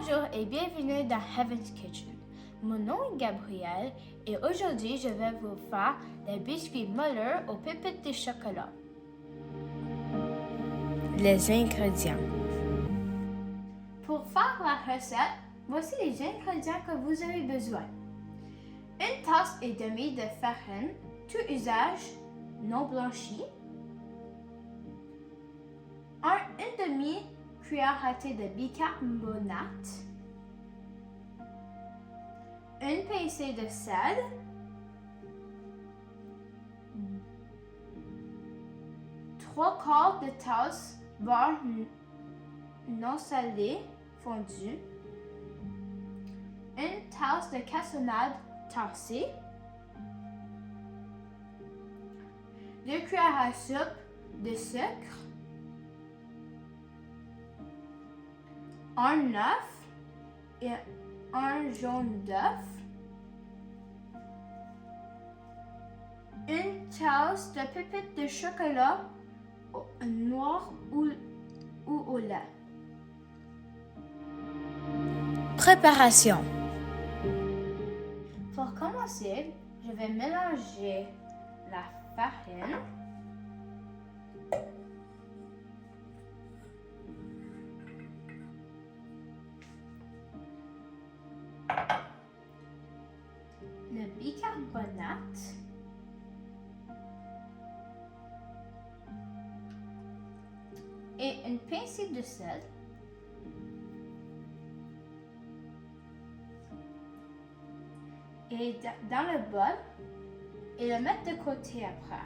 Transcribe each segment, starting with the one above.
Bonjour et bienvenue dans Heaven's Kitchen. Mon nom est Gabrielle et aujourd'hui je vais vous faire des biscuits moelleux aux pépites de chocolat. Les ingrédients. Pour faire la recette, voici les ingrédients que vous avez besoin. Une tasse et demie de farine, tout usage, non blanchi. Une demi-cuillère à thé de bicarbonate. Une pincée de sel. Trois quarts de tasse beurre non salé fondu. Une tasse de cassonade tassée. 2 cuillères à soupe de sucre. Un œuf et un jaune d'œuf. Une tasse de pépites de chocolat noir ou au lait. Préparation. Pour commencer, je vais mélanger la farine, le bicarbonate, et une pincée de sel. Et dans le bol et le mettre de côté après.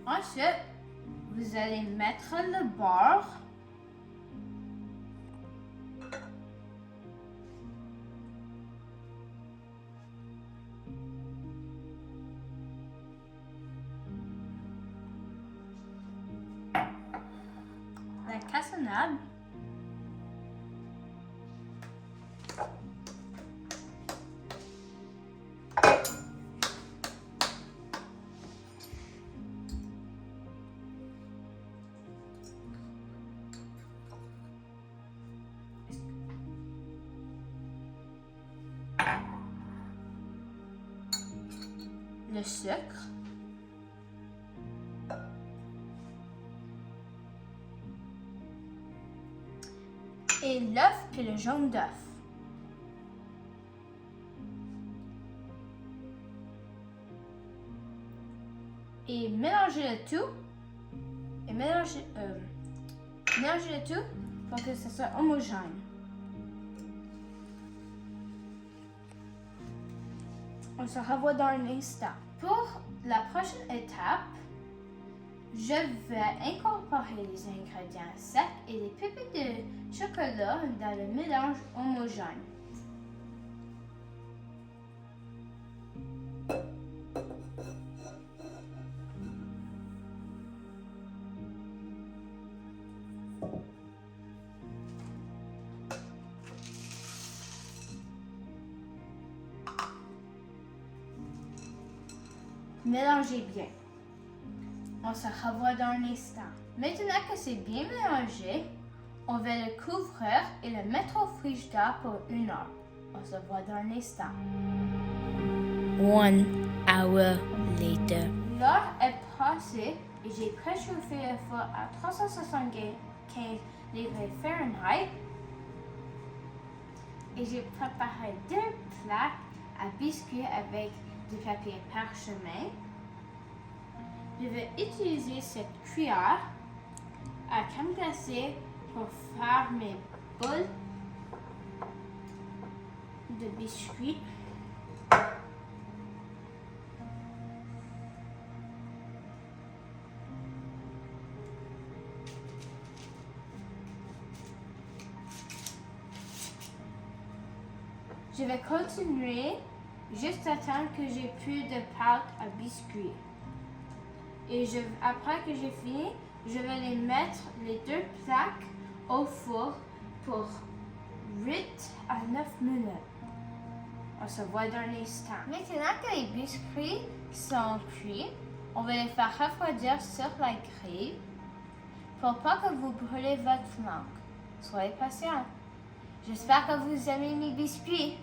Ensuite, vous allez mettre le beurre. La cassonade. Le sucre. Et l'œuf puis le jaune d'œuf. Et mélangez le tout. Et mélangez le tout pour que ce soit homogène. On se revoit dans un instant. Pour la prochaine étape, je vais incorporer les ingrédients secs et les pépites de chocolat dans le mélange homogène. Mélangez bien. On se revoit dans un instant. Maintenant que c'est bien mélangé, on va le couvrir et le mettre au frigidaire pour 1 heure. On se voit dans un instant. 1 hour later. L'heure est passée et j'ai préchauffé le four à 375 degrés Fahrenheit. Et j'ai préparé 2 plaques à biscuits avec du papier parchemin. Je vais utiliser cette cuillère à crème glacée pour faire mes boules de biscuits. Je vais continuer juste à temps que j'ai plus de pâte à biscuits. Et après que j'ai fini, je vais les mettre les 2 plaques au four pour 8 à 9 minutes. On se voit dans l'instant. Maintenant que les biscuits sont cuits, on va les faire refroidir sur la grille pour pas que vous brûlez votre langue. Soyez patient. J'espère que vous aimez mes biscuits.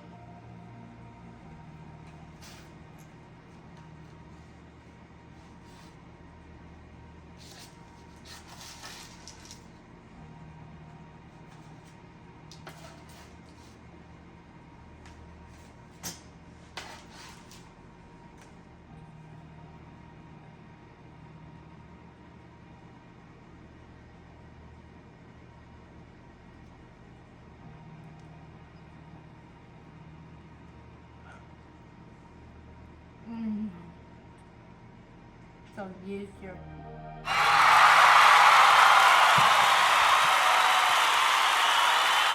So délicieux.